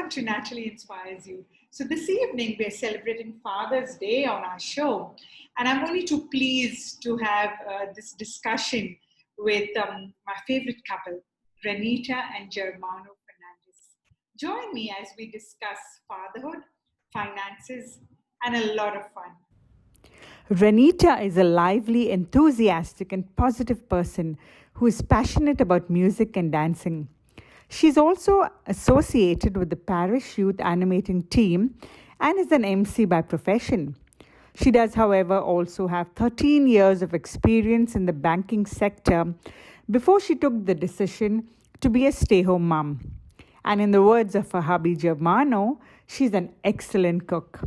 welcome to Natalie Inspires You. So, this evening we're celebrating Father's Day on our show, and I'm only too pleased to have this discussion with my favorite couple, Renita and Germano Fernandez. Join me as we discuss fatherhood, finances, and a lot of fun. Renita is a lively, enthusiastic, and positive person who is passionate about music and dancing. She's also associated with the parish youth animating team and is an MC by profession. She does, however, also have 13 years of experience in the banking sector before she took the decision to be a stay home mom. And in the words of her hubby Germano, she's an excellent cook.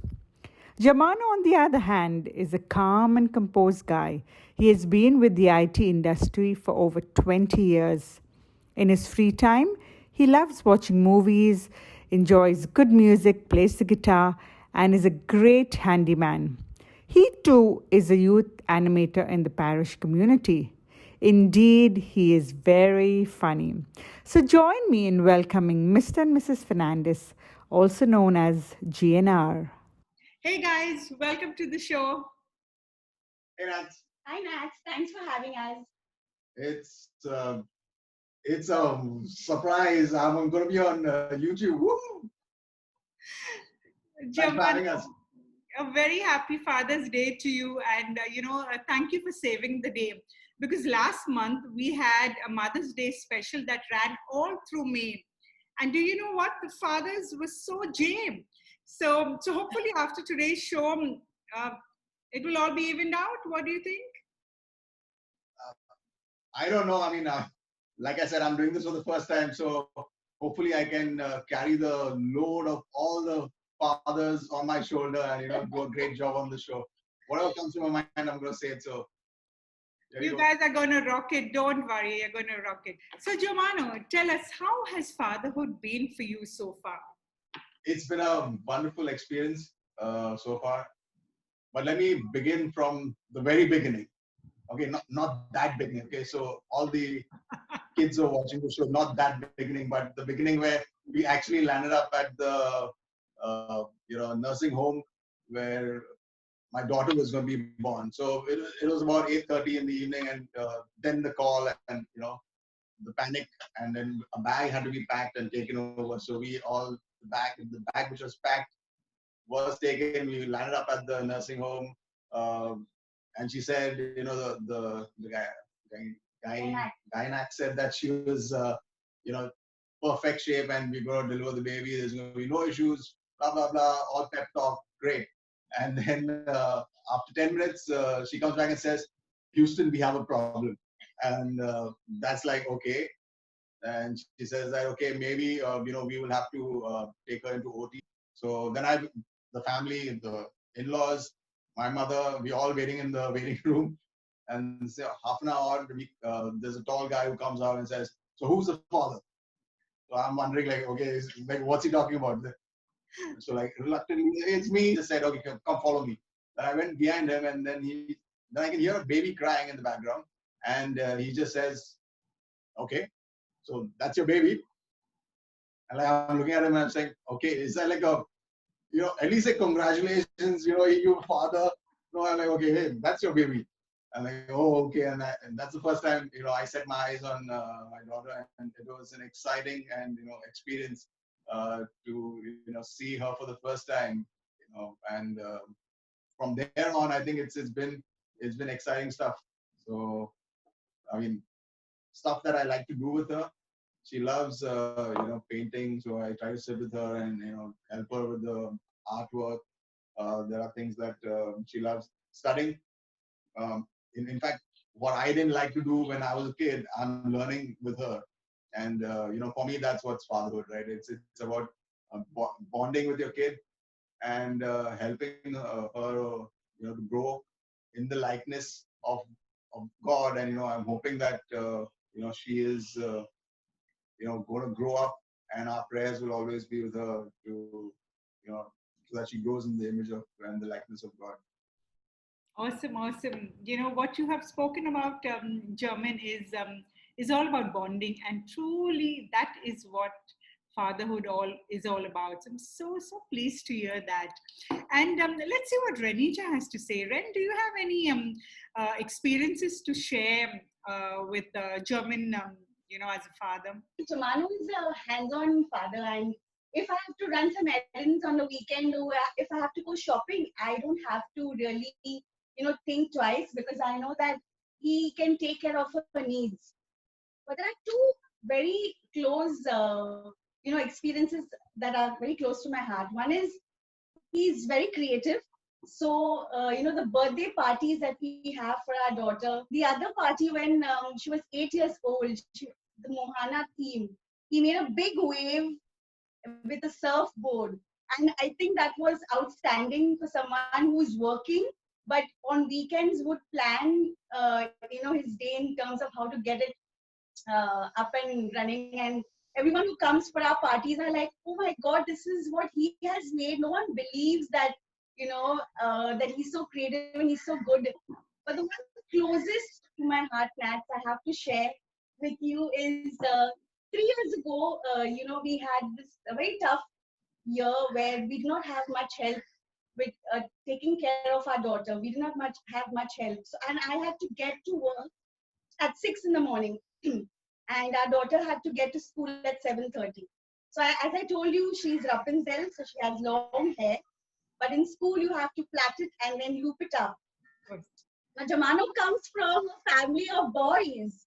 Germano, on the other hand, is a calm and composed guy. He has been with the IT industry for over 20 years. In his free time, he loves watching movies, enjoys good music, plays the guitar, and is a great handyman. He too is a youth animator in the parish community. Indeed, he is very funny. So join me in welcoming Mr. and Mrs. Fernandez, also known as GNR. Hey guys, welcome to the show. Hey Nats, Hi, Nats. Thanks for having us. it's uh, it's a surprise. I'm going to be on YouTube. Woo! Thanks for having us. A very happy Father's Day to you, and thank you for saving the day, because last month we had a Mother's Day special that ran all through May, and do you know what, the fathers were so jam. So hopefully after today's show, uh, it will all be evened out. What do you think? I don't know. I mean, like I said, I'm doing this for the first time, so hopefully I can carry the load of all the fathers on my shoulder and do a great job on the show. Whatever comes to my mind, I'm going to say it. So there you You go. guys are going to rock it. Don't worry, you're going to rock it. So Giovanni, tell us, how has fatherhood been for you so far? It's been a wonderful experience so far. But let me begin from the very beginning. Okay, not that beginning. Okay, so all the kids are watching the show, not that beginning, but the beginning where we actually landed up at the nursing home where my daughter was going to be born. So it was about 8:30 in the evening, and then the call and the panic, and then a bag had to be packed and taken over. So the bag which was packed was taken. We landed up at the nursing home, and she said, the gynac said that she was, you know, perfect shape, and we're going to deliver the baby. There's going to be no issues. Blah blah blah. All pep talk, great. And then after 10 minutes, she comes back and says, "Houston, we have a problem." And that's like, okay. And she says that, okay, maybe we will have to take her into OT. So then the family, the in-laws, my mother, we all waiting in the waiting room, and say half an hour, there's a tall guy who comes out and says, "So who's the father?" So I'm wondering, like, okay, like, what's he talking about? So like reluctantly, it's me. He just said, "Okay, come follow me." Then I went behind him, and then I can hear a baby crying in the background, and he just says, "Okay, so that's your baby." And like, I'm looking at him and I'm saying, "Okay, is that like at least say congratulations, you father." No, I'm like, "Okay, hey, that's your baby." I'm like, "Oh, okay." And that's the first time, I set my eyes on my daughter, and it was an exciting and, experience to, see her for the first time, and from there on, I think it's been exciting stuff. So, I mean, stuff that I like to do with her. She loves, painting. So I try to sit with her and, help her with the artwork. There are things that she loves studying. In fact, what I didn't like to do when I was a kid, I'm learning with her. And, for me, that's what's fatherhood, right? It's about bonding with your kid and helping her, to grow in the likeness of God. And, I'm hoping that, she is, going to grow up, and our prayers will always be with her to, so that she grows in the image of and the likeness of God. Awesome, awesome. What you have spoken about, German, is all about bonding, and truly that is what fatherhood is all about. So I'm so pleased to hear that. And let's see what Renita has to say. Ren, do you have any experiences to share with German, as a father? Manu is a hands-on father, and if I have to run some errands on the weekend, or if I have to go shopping, I don't have to really, think twice, because I know that he can take care of her needs. But there are two very close, experiences that are very close to my heart. One is he's very creative. So, the birthday parties that we have for our daughter, the other party when she was 8 years old, the Mohana theme, he made a big wave with a surfboard. And I think that was outstanding for someone who's working, but on weekends would plan, his day in terms of how to get it up and running. And everyone who comes for our parties are like, oh my God, this is what he has made. No one believes that, that he's so creative and he's so good. But the one closest to my heart, Nats, I have to share with you is 3 years ago, we had this very tough year where we did not have much help with taking care of our daughter. We did not have much help. So, and I had to get to work at 6 in the morning. And our daughter had to get to school at 7:30. So as I told you, she's Rapunzel, so she has long hair. But in school, you have to plait it and then loop it up. Now, Jamano comes from a family of boys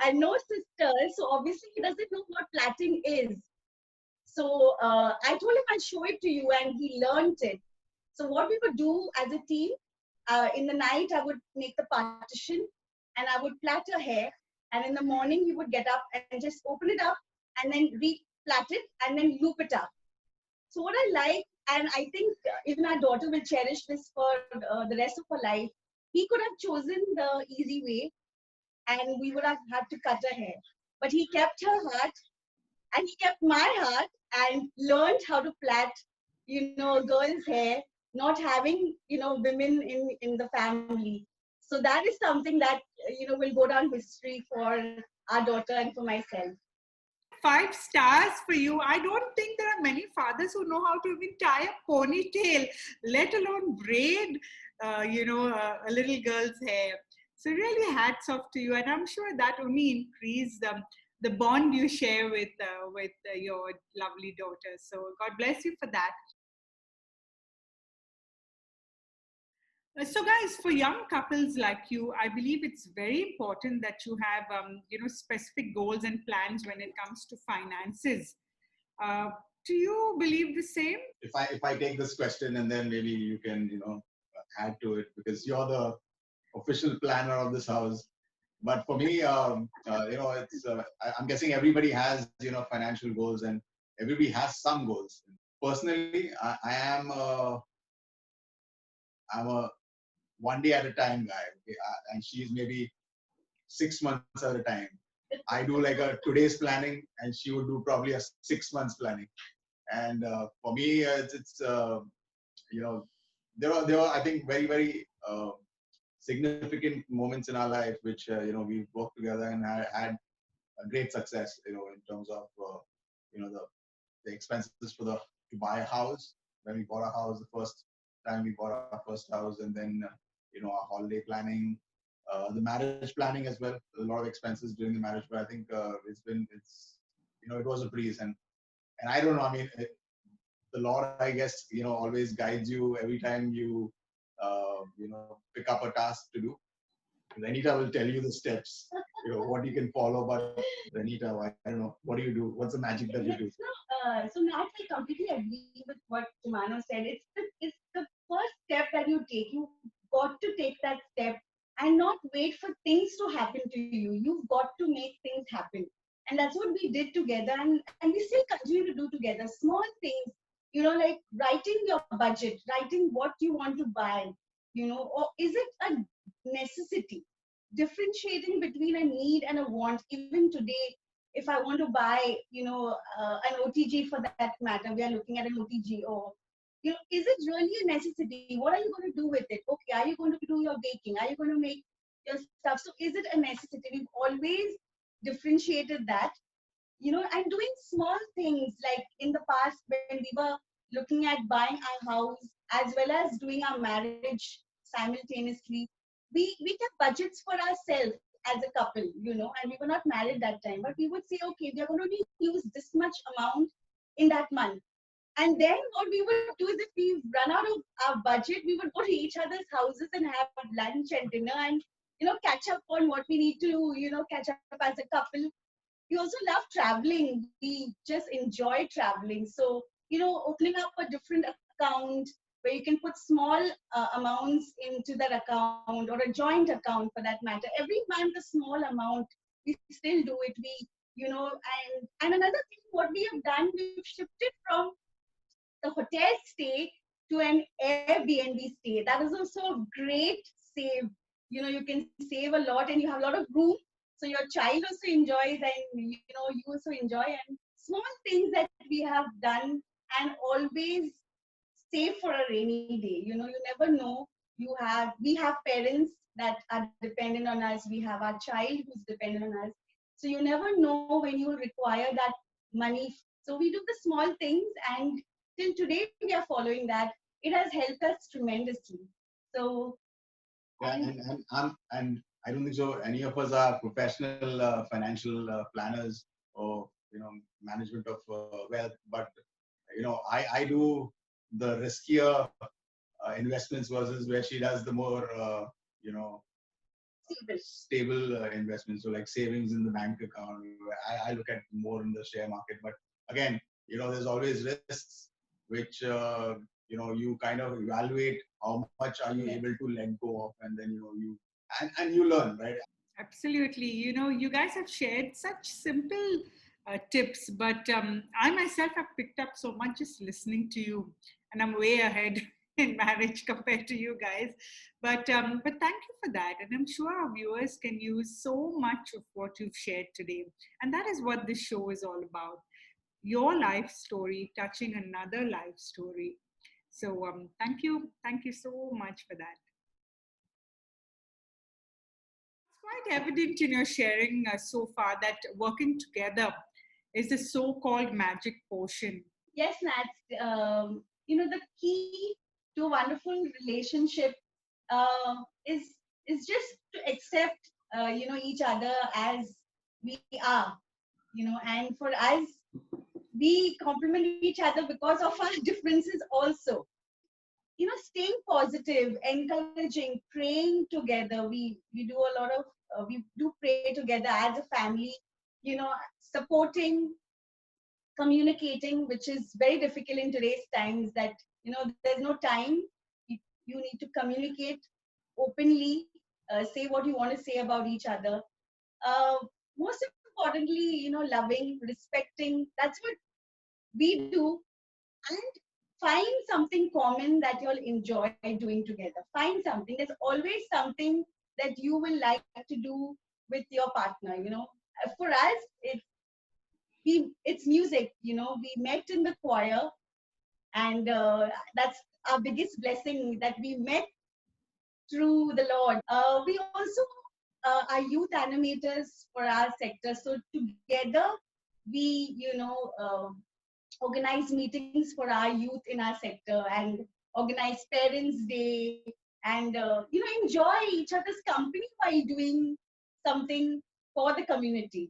and no sisters, so obviously he doesn't know what plaiting is. So I told him I'll show it to you, and he learned it. So what we would do as a team, in the night, I would make the partition and I would plait her hair. And in the morning, he would get up and just open it up and then re-plait it and then loop it up. So what I like, and I think even our daughter will cherish this for the rest of her life, he could have chosen the easy way and we would have had to cut her hair. But he kept her heart and he kept my heart and learned how to plait, a girl's hair, not having, women in the family. So that is something that, will go down history for our daughter and for myself. 5 stars for you. I don't think there are many fathers who know how to even tie a ponytail, let alone braid, a little girl's hair. So really hats off to you. And I'm sure that only increased the bond you share with your lovely daughter. So God bless you for that. So guys, for young couples like you, I believe it's very important that you have, specific goals and plans when it comes to finances. Do you believe the same? If I take this question and then maybe you can, add to it, because you're the official planner of this house. But for me, it's I'm guessing everybody has, financial goals, and everybody has some goals. Personally, I'm a one day at a time guy, okay? And she's maybe 6 months at a time. I do like a today's planning, and she would do probably a 6 months planning. And for me, it's there are I think very significant moments in our life which we've worked together and had a great success. In terms of the expenses for to buy a house. When we bought a house, the first time we bought our first house, and then our holiday planning, the marriage planning as well. A lot of expenses during the marriage, but I think it was a breeze. And I don't know. I mean, the Lord, I guess, always guides you every time you pick up a task to do. Renita will tell you the steps, what you can follow. But Renita, I don't know. What do you do? What's the magic that you do? So Nat, I completely agree with what Jumano said. It's the first step that you take. You got to take that step and not wait for things to happen to you. You've got to make things happen. And that's what we did together, and we still continue to do together. Small things, like writing your budget, writing what you want to buy, or is it a necessity? Differentiating between a need and a want. Even today, if I want to buy, an OTG for that matter, we are looking at an OTG, or, is it really a necessity? What are you going to do with it? Okay, are you going to do your baking? Are you going to make your stuff? So is it a necessity? We've always differentiated that. and doing small things like in the past when we were looking at buying our house as well as doing our marriage simultaneously. We kept budgets for ourselves as a couple, and we were not married that time, but we would say, okay, we are going to use this much amount in that month. And then what we would do is if we run out of our budget, we would go to each other's houses and have lunch and dinner and, catch up on what we need to, catch up as a couple. We also love traveling. We just enjoy traveling. So, opening up a different account where you can put small amounts into that account or a joint account for that matter. Every month, a small amount, we still do it. And another thing, what we have done, we've shifted from the hotel stay to an Airbnb stay. That is also a great save. You can save a lot and you have a lot of room. So your child also enjoys and you also enjoy, and small things that we have done, and always save for a rainy day. You never know. We have parents that are dependent on us. We have our child who's dependent on us. So you never know when you will require that money. So we do the small things, and till today we are following that. It has helped us tremendously. So Yeah, and I don't think so. Any of us are professional financial planners or management of wealth, but I do the riskier investments versus where she does the more you know stable investments. So like savings in the bank account. I look at more in the share market, but again, there's always risks which you kind of evaluate how much are you able to let go of, and then and you learn, right? Absolutely. You guys have shared such simple tips, but I myself have picked up so much just listening to you, and I'm way ahead in marriage compared to you guys. But thank you for that, and I'm sure our viewers can use so much of what you've shared today, and that is what this show is all about. Your life story touching another life story. So thank you so much for that. Quite evident in your sharing so far that working together is the so-called magic potion. yes, Nat, the key to a wonderful relationship uh, is is just to accept each other as we are, and for us we complement each other because of our differences also. Staying positive, encouraging, praying together. We do a lot of we do pray together as a family, you know supporting, communicating, which is very difficult in today's times, that there's no time. You need to communicate openly, say what you want to say about each other. uh, Most importantly, loving, respecting, that's what we do. And find something common that you'll enjoy doing together. Find something. There's always something that you will like to do with your partner. For us, it's music. We met in the choir, and that's our biggest blessing, that we met through the Lord. We also are youth animators for our sector. So together, we organize meetings for our youth in our sector, and organize Parents Day, and enjoy each other's company by doing something for the community.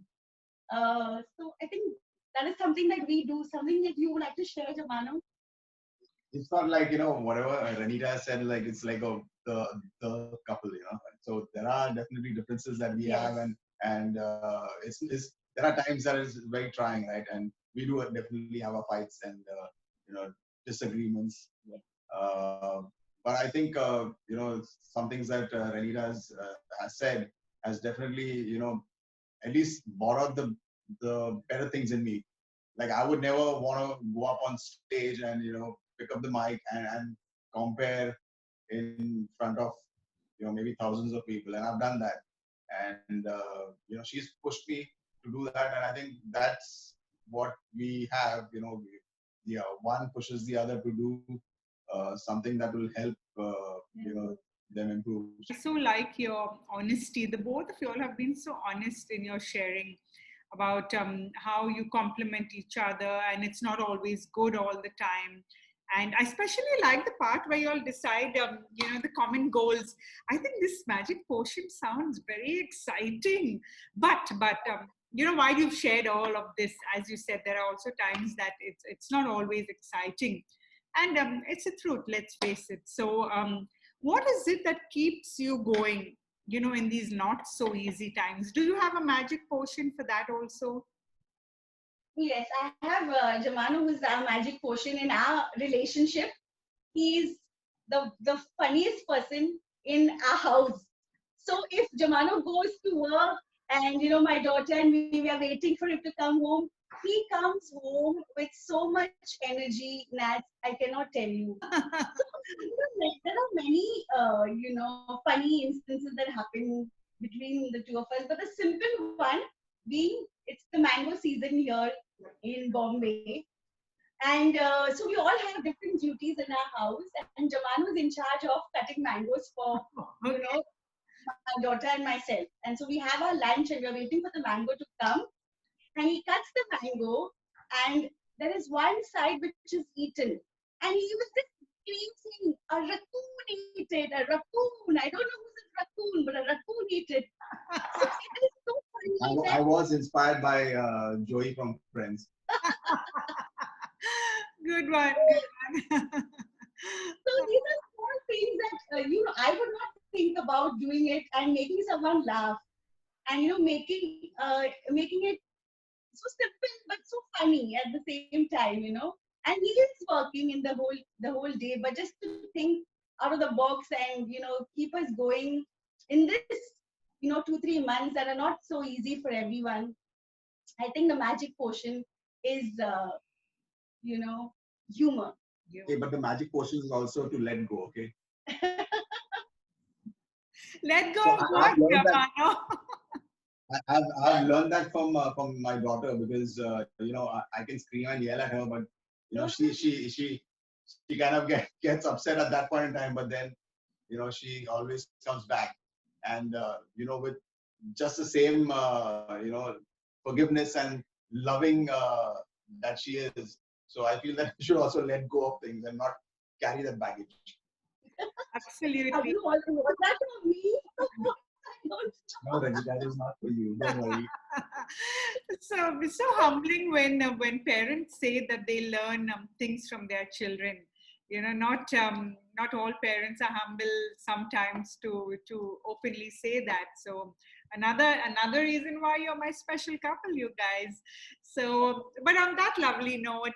So I think that is something that we do. Something that you would like to share, Jamano? It's not like whatever Ranita said, like it's like the couple, so there are definitely differences that we have, Yes. and it's there are times that is very trying, right? And we do definitely have our fights and you know disagreements. uh, but I think some things that Ranita has said has definitely at least borrowed the better things in me. Like I would never want to go up on stage and pick up the mic and compare in front of maybe thousands of people, and I've done that. And she's pushed me to do that, and I think that's what we have. Yeah, one pushes the other to do something that will help them improve. I so like your honesty. The both of you all have been so honest in your sharing. about how you complement each other, and it's not always good all the time. And I especially like the part where you all decide, the common goals. I think this magic potion sounds very exciting, but while you've shared all of this, as you said, there are also times that it's not always exciting, and it's a truth. Let's face it. So, what is it that keeps you going? In these not so easy times. Do you have a magic potion for that also? Yes, I have Jamanu, who's our magic potion in our relationship. He's the funniest person in our house. So if Jamano goes to work and my daughter and we are waiting for him to come home, he comes home with so much energy, Nat, I cannot tell you. There are many funny instances that happen between the two of us, but the simple one being it's the mango season here in Bombay, and so we all have different duties in our house, and Jaman was in charge of cutting mangoes for my daughter and myself. And so we have our lunch and we're waiting for the mango to come, and he cuts the mango, and there is one side which is eaten, and he was just screaming, "A raccoon eat it! A raccoon! I don't know who's a raccoon, but a raccoon eat it!" So it is so funny. I was inspired by Joey from Friends. Good one. So these are small things that I would not think about doing it and making someone laugh, and making it so simple but so funny at the same time. And he is working in the whole day, but just to think out of the box and keep us going in this 2-3 months that are not so easy for everyone. I think the magic potion is humor. Okay, but the magic potion is also to let go. Okay. Let go So of what, Jamano? I've learned that from my daughter, because I can scream and yell at her, but she kind of gets upset at that point in time, but then she always comes back, and with just the same forgiveness and loving that she is. So I feel that we should also let go of things and not carry that baggage. Absolutely. Have you all was that for me? No, Raji, that is not for you. Don't worry. So it's so humbling when parents say that they learn things from their children. Not all parents are humble sometimes to openly say that. So another reason why you're my special couple, you guys. So, but on that lovely note,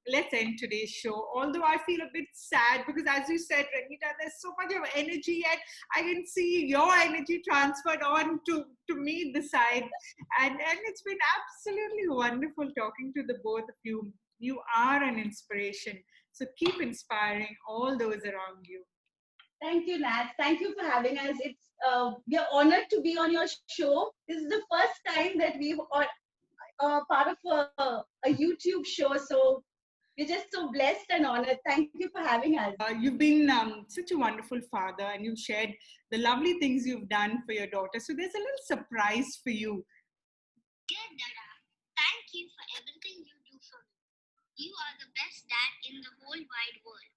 let's end today's show. Although I feel a bit sad because, as you said, Renita, there's so much of energy, and I can see your energy transferred on to me this side, and it's been absolutely wonderful talking to the both of you. You are an inspiration. So keep inspiring all those around you. Thank you, Nat. Thank you for having us. It's we are honored to be on your show. This is the first time that we've part of a YouTube show. So we're just so blessed and honored. Thank you for having us. You've been such a wonderful father, and you've shared the lovely things you've done for your daughter. So there's a little surprise for you. Dear Dada, thank you for everything you do for me. You are the best dad in the whole wide world.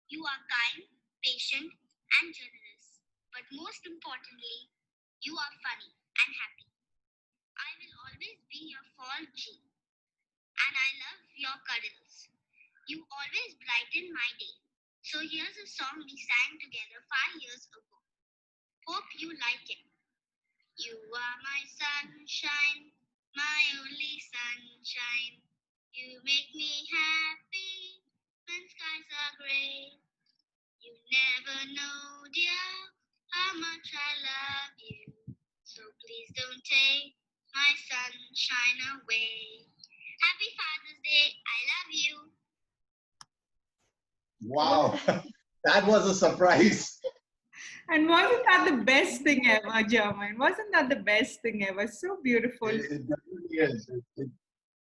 You are kind, patient, and generous. But most importantly, you are funny and happy. I will always be your fall G. And I love your cuddles. You always brighten my day. So here's a song we sang together 5 years ago. Hope you like it. You are my sunshine, my only sunshine. You make me happy when skies are gray. You never know, dear, how much I love you. So please don't take my sunshine away. Happy Father's Day. I love you. Wow, that was a surprise. And wasn't that the best thing ever, German? Wasn't that the best thing ever? So beautiful. It definitely is.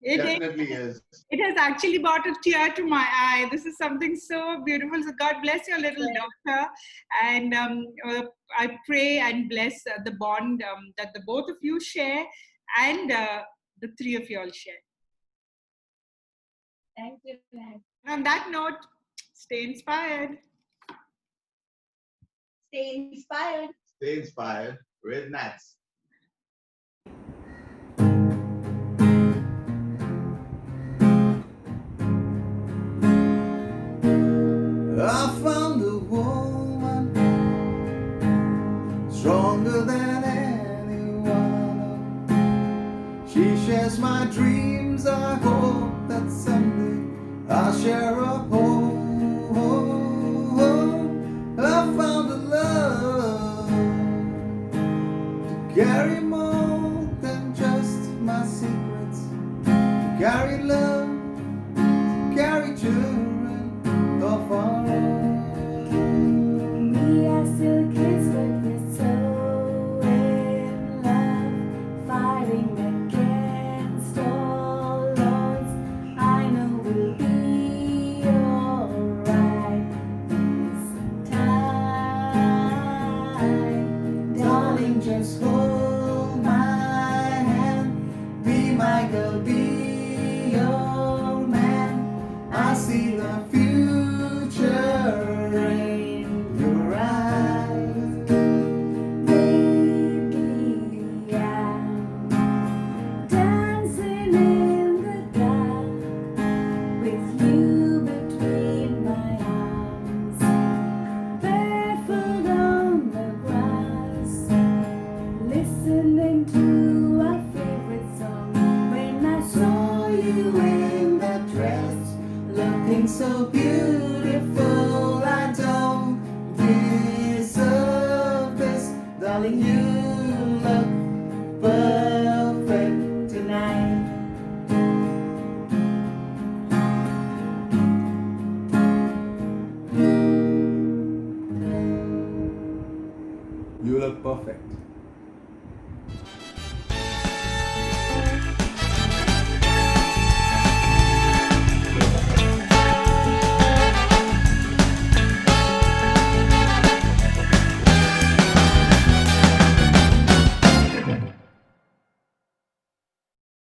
It Definitely is. It has actually brought a tear to my eye. This is something so beautiful. So God bless your little daughter. And I pray and bless the bond that the both of you share, and the three of you all share. Thank you, Nat. And on that note, stay inspired. Stay inspired. Stay inspired with Nats. I found a woman stronger than anyone. She shares my dreams. I hope that someday I'll share a home. I found a love to carry more than just my secrets, to carry love, to carry children of our own. We are still kids, but we're so in love, fighting against all odds. I know we'll be alright this time. Darling, just hold my hand. Be my girl, be your man. I see the future in your eyes. Baby, I'm dancing in the dark with you between my arms, barefoot on the grass, listening to our favorite song. When I saw you in that dress, Looking so beautiful, I don't deserve this. Darling, you look perfect tonight. You look perfect.